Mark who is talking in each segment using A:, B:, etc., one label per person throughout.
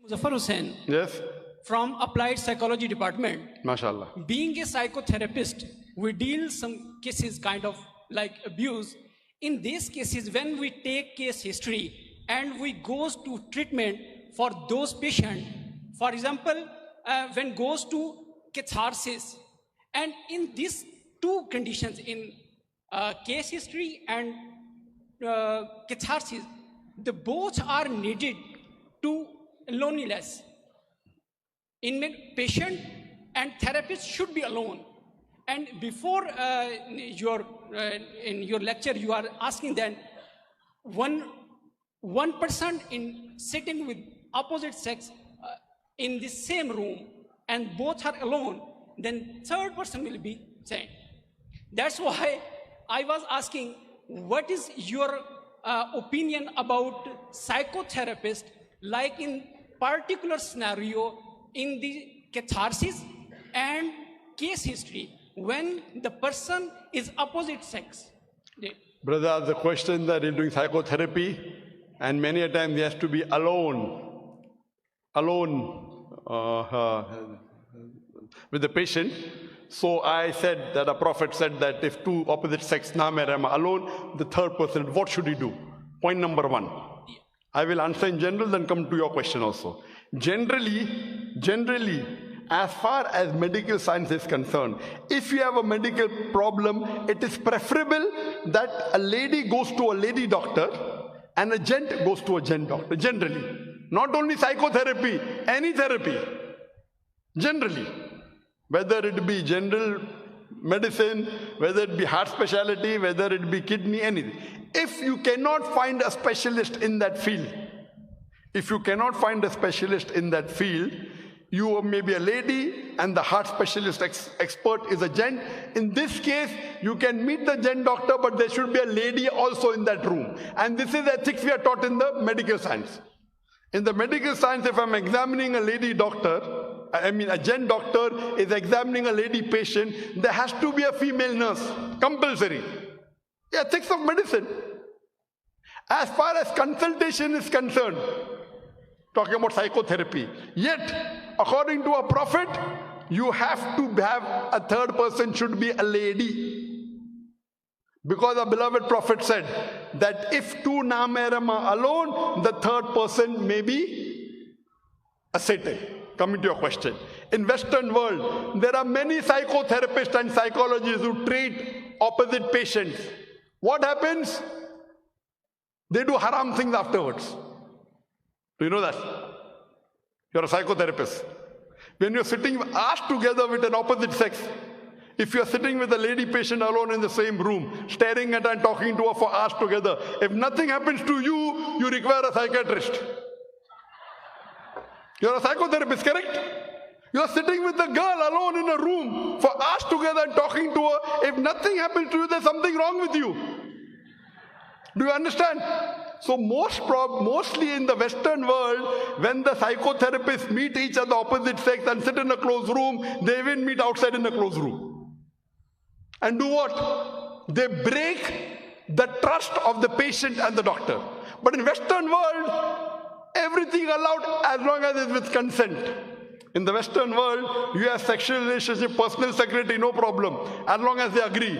A: Muzaffar Hussain
B: Yes,
A: from Applied Psychology Department.
B: mashallah.
A: Being a psychotherapist, we deal some cases kind of like abuse. In these cases, when we take case history and we goes to treatment for those patients, for example, when goes to catharsis, and in these two conditions, in case history and catharsis, the both are needed to loneliness. Patient and therapist should be alone. And before in your lecture, you are asking then one person in sitting with opposite sex in the same room, and both are alone, then third person will be sane. That's why I was asking, what is your opinion about psychotherapist, like in particular scenario in the catharsis and case history when the person is opposite sex?
B: Brother, the question that in doing psychotherapy, and many a time he has to be alone with the patient. So I said that a prophet said that if two opposite sex namerama alone, the third person, what should he do? Point number one. I will answer in general, then come to your question also. Generally, as far as medical science is concerned, if you have a medical problem, it is preferable that a lady goes to a lady doctor and a gent goes to a gent doctor, generally. Not only psychotherapy, any therapy, generally. Whether it be general medicine, whether it be heart specialty, whether it be kidney, anything. If you cannot find a specialist in that field, you may be a lady and the heart specialist expert is a gent. In this case, you can meet the gent doctor, but there should be a lady also in that room. And this is ethics we are taught in the medical science. In the medical science, if I'm examining a lady doctor, a gent doctor is examining a lady patient, there has to be a female nurse, compulsory. Ethics of medicine. As far as consultation is concerned, talking about psychotherapy, yet, according to a prophet, you have to have a third person should be a lady. Because the beloved prophet said that if two namerama alone, the third person may be a Satan. Coming to your question. In Western world, there are many psychotherapists and psychologists who treat opposite patients. What happens? They do haram things afterwards. Do you know that? You're a psychotherapist. When you're sitting asked together with an opposite sex, if you're sitting with a lady patient alone in the same room, staring at her and talking to her for hours together, if nothing happens to you, you require a psychiatrist. You're a psychotherapist, correct? You're sitting with the girl alone in a room for hours together and talking to her. If nothing happens to you, there's something wrong with you. Do you understand? So mostly in the Western world, when the psychotherapists meet each other opposite sex and sit in a closed room, they even meet outside in a closed room. And do what? They break the trust of the patient and the doctor. But in Western world, everything allowed as long as it's with consent. In the Western world, you have sexual relationship, personal secretary, no problem, as long as they agree.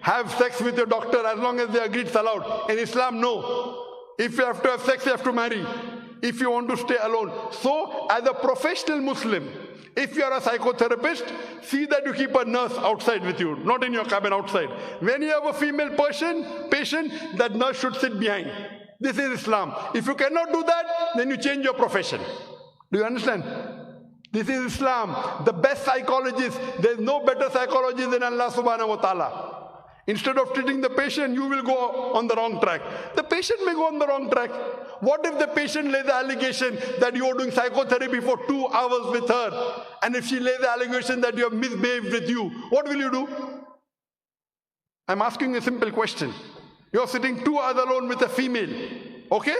B: Have sex with your doctor as long as they agree, it's allowed. In Islam, no. If you have to have sex, you have to marry. If you want to stay alone. So, as a professional Muslim, if you are a psychotherapist, see that you keep a nurse outside with you, not in your cabin, outside. When you have a female patient, that nurse should sit behind. This is Islam. If you cannot do that, then you change your profession. Do you understand? This is Islam. The best psychologist, there is no better psychologist than Allah subhanahu wa ta'ala. Instead of treating the patient, you will go on the wrong track. The patient may go on the wrong track. What if the patient lays the allegation that you are doing psychotherapy for 2 hours with her, and if she lays the allegation that you have misbehaved with you, what will you do? I'm asking you a simple question. You're sitting 2 hours alone with a female, okay?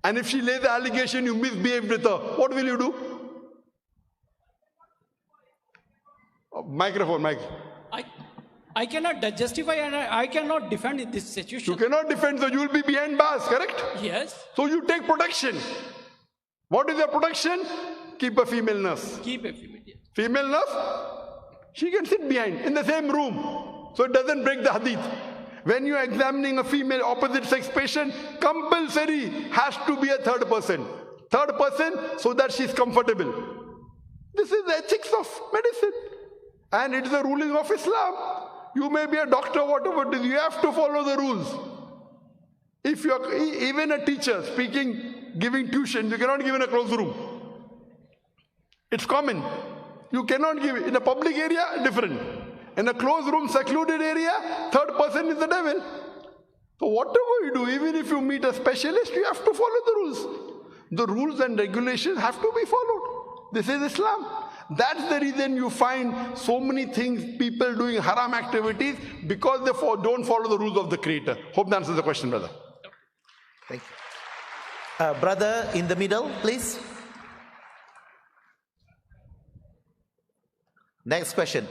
B: And if she lays the allegation you misbehaved with her, what will you do? Microphone, mic.
A: I cannot justify and I cannot defend in this situation.
B: You cannot defend, so you will be behind bars, correct?
A: Yes.
B: So you take protection. What is your protection? Keep a female nurse.
A: Keep a female. Yes.
B: Female nurse, she can sit behind in the same room, so it doesn't break the hadith. When you are examining a female opposite sex patient, compulsory has to be a third person. Third person so that she is comfortable. This is the ethics of medicine. And it is the ruling of Islam. You may be a doctor, whatever it is, you have to follow the rules. If you are even a teacher speaking, giving tuition, you cannot give in a closed room. It's common. You cannot give in a public area, different. In a closed room, secluded area, third person is the devil. So whatever you do, even if you meet a specialist, you have to follow the rules. The rules and regulations have to be followed. This is Islam. That's the reason you find so many things, people doing haram activities, because they don't follow the rules of the Creator. Hope that answers the question, brother.
C: Thank you. Brother in the middle, please. Next question.